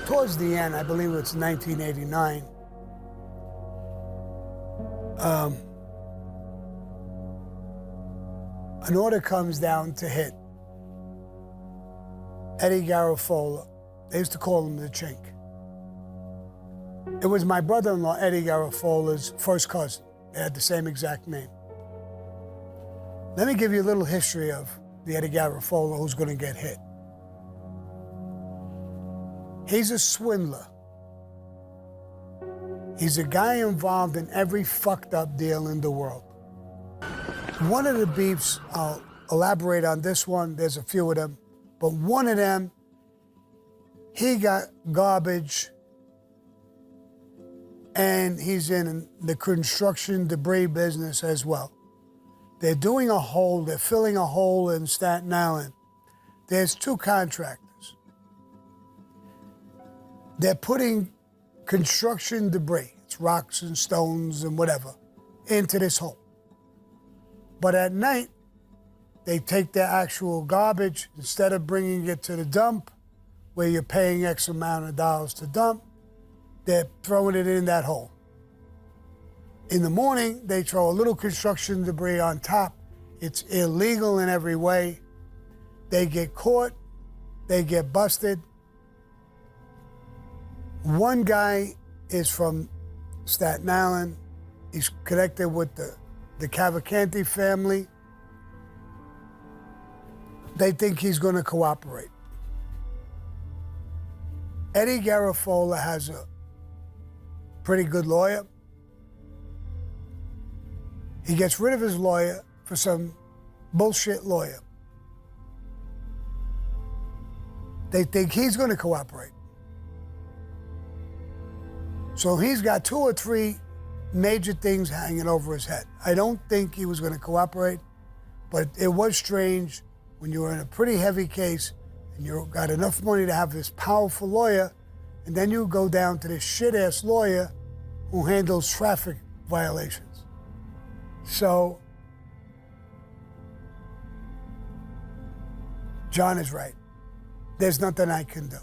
towards the end, I believe it's 1989, an order comes down to hit Eddie Garafola. They used to call him the Chink. It was my brother-in-law, Eddie Garafola's first cousin. They had the same exact name. Let me give you a little history of the Eddie Garafola who's going to get hit. He's a swindler. He's a guy involved in every fucked up deal in the world. One of the beefs, I'll elaborate on this one, there's a few of them, but one of them, he got garbage and he's in the construction debris business as well. They're doing a hole, they're filling a hole in Staten Island. There's two contractors. They're putting construction debris, it's rocks and stones and whatever, into this hole. But at night, they take their actual garbage, instead of bringing it to the dump, where you're paying X amount of dollars to dump, they're throwing it in that hole. In the morning, they throw a little construction debris on top. It's illegal in every way. They get caught, they get busted. One guy is from Staten Island. He's connected with the Cavalcanti family. They think he's going to cooperate. Eddie Garafola has a pretty good lawyer. He gets rid of his lawyer for some bullshit lawyer. They think he's going to cooperate. So he's got 2 or 3 major things hanging over his head. I don't think he was going to cooperate, but it was strange when you were in a pretty heavy case and you got enough money to have this powerful lawyer, and then you go down to this shit-ass lawyer who handles traffic violations. So, John is right. There's nothing I can do.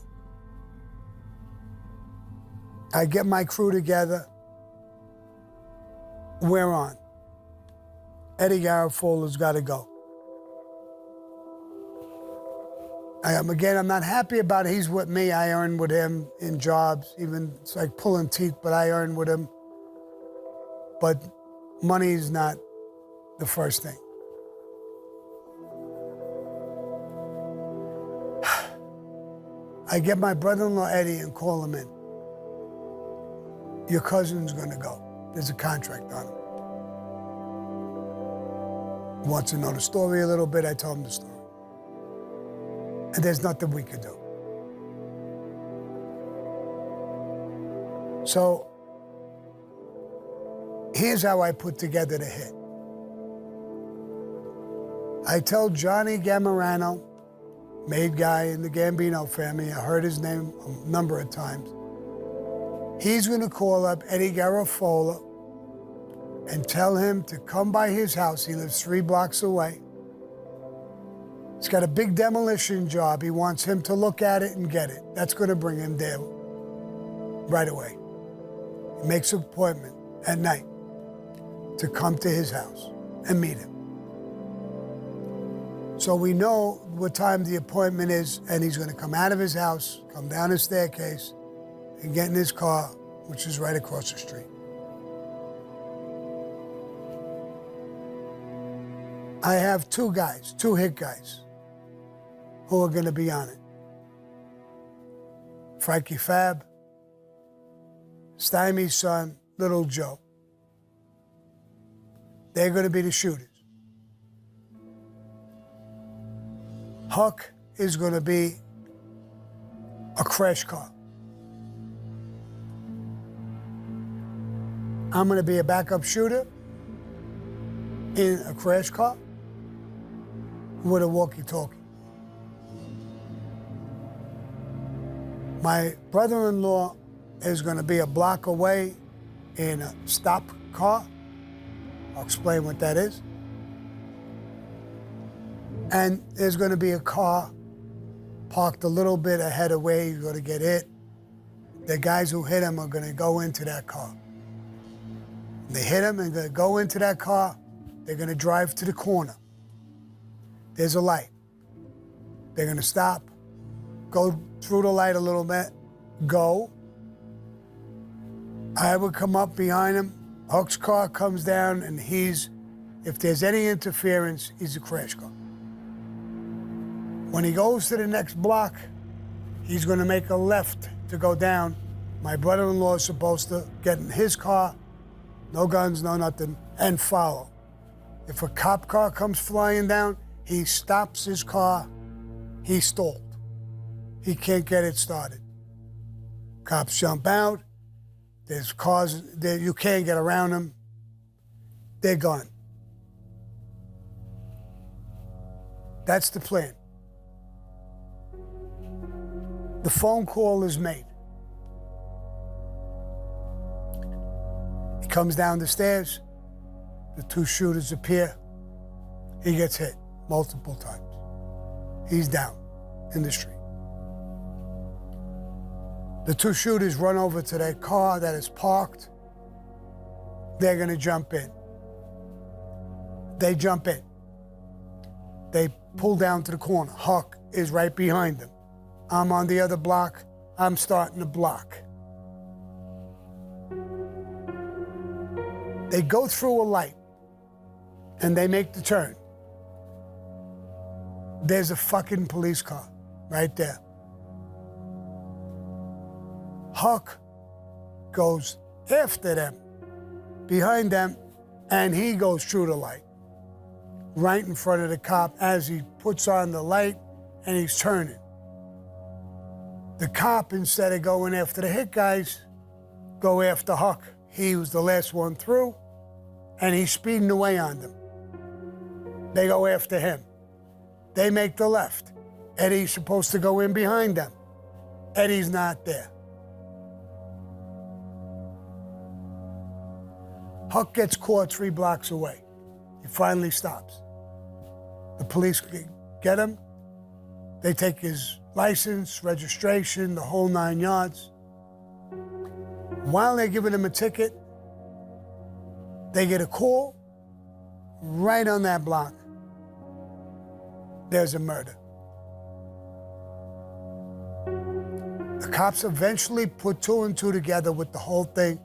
I get my crew together. We're on. Eddie Garafola's got to go. I'm not happy about it. He's with me. I earn with him in jobs. Even it's like pulling teeth, but I earn with him. But money is not the first thing. I get my brother-in-law Eddie and call him in. Your cousin's gonna go. There's a contract on him. Wants to know the story a little bit. I told him the story. And there's nothing we could do. So here's how I put together the hit. I tell Johnny Gamarano, made guy in the Gambino family, I heard his name a number of times. He's gonna call up Eddie Garafola and tell him to come by his house. He lives 3 blocks away. He's got a big demolition job. He wants him to look at it and get it. That's gonna bring him there right away. He makes an appointment at night to come to his house and meet him. So we know what time the appointment is, and he's gonna come out of his house, come down the staircase, and get in his car, which is right across the street. I have 2 guys, 2 hit guys, who are gonna be on it. Frankie Fab, Sammy's son, Little Joe. They're gonna be the shooters. Huck is gonna be a crash car. I'm gonna be a backup shooter in a crash car with a walkie-talkie. My brother-in-law is gonna be a block away in a stop car. I'll explain what that is. And there's gonna be a car parked a little bit ahead of where you're gonna get hit. the guys who hit him are going to go into that car. They hit him and they go into that car. They're going to drive to the corner. There's a light. They're going to stop, go through the light a little bit, go. I would come up behind him. Huck's car comes down, and if there's any interference, he's a crash car. When he goes to the next block, he's going to make a left to go down. My brother-in-law is supposed to get in his car, no guns, no nothing, and follow. If a cop car comes flying down, he stops his car. He stalled. He can't get it started. Cops jump out. There's cars that you can't get around them. They're gone. That's the plan. The phone call is made. He comes down the stairs. The two shooters appear. He gets hit multiple times. He's down in the street. The two shooters run over to their car that is parked. They're going to jump in. They jump in. They pull down to the corner. Huck is right behind them. I'm on the other block. I'm starting the block. They go through a light and they make the turn. There's a fucking police car right there. Huck goes after them, behind them, and he goes through the light, right in front of the cop as he puts on the light and he's turning. The cop, instead of going after the hit guys, go after Huck. He was the last one through, and he's speeding away on them. They go after him. They make the left. Eddie's supposed to go in behind them. Eddie's not there. Huck gets caught 3 blocks away. He finally stops. The police get him. They take his license, registration, the whole 9 yards. While they're giving him a ticket, they get a call right on that block. There's a murder. The cops eventually put 2 and 2 together with the whole thing.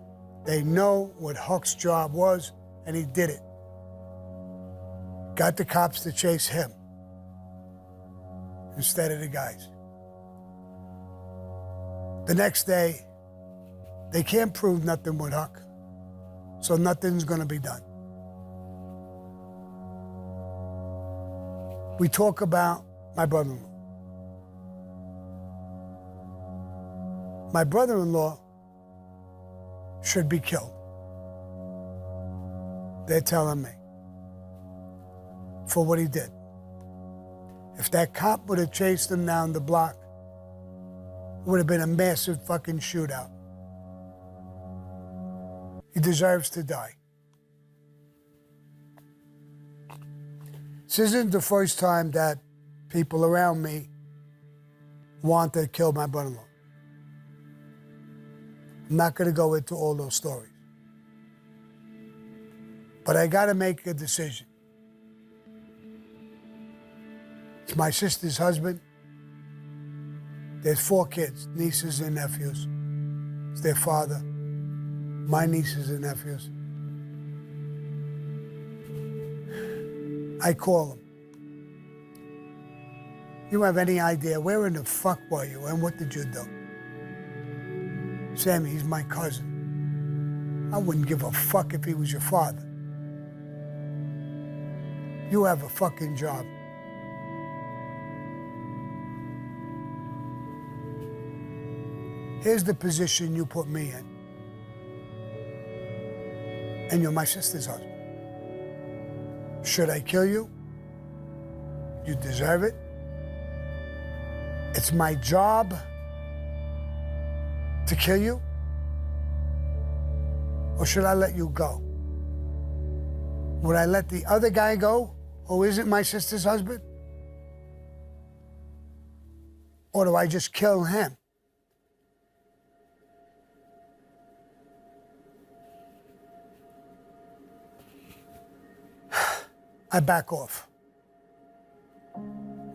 They know what Huck's job was, and he did it. Got the cops to chase him instead of the guys. The next day, they can't prove nothing with Huck, so nothing's gonna be done. We talk about my brother-in-law. My brother-in-law should be killed. They're telling me, for what he did. If that cop would have chased him down the block, it would have been a massive fucking shootout. He deserves to die. This isn't the first time that people around me want to kill my brother-in-law. I'm not going to go into all those stories. But I got to make a decision. It's my sister's husband. There's 4 kids, nieces and nephews. It's their father, my nieces and nephews. I call him. You have any idea where in the fuck were you and what did you do? Sammy, he's my cousin. I wouldn't give a fuck if he was your father. You have a fucking job. Here's the position you put me in. And you're my sister's husband. Should I kill you? You deserve it. It's my job to kill you? Or should I let you go? Would I let the other guy go, who isn't my sister's husband? Or do I just kill him? I back off.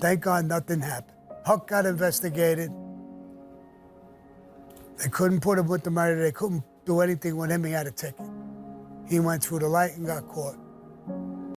Thank God nothing happened. Huck got investigated. They couldn't put him with the murder. They couldn't do anything with him. He had a ticket. He went through the light and got caught.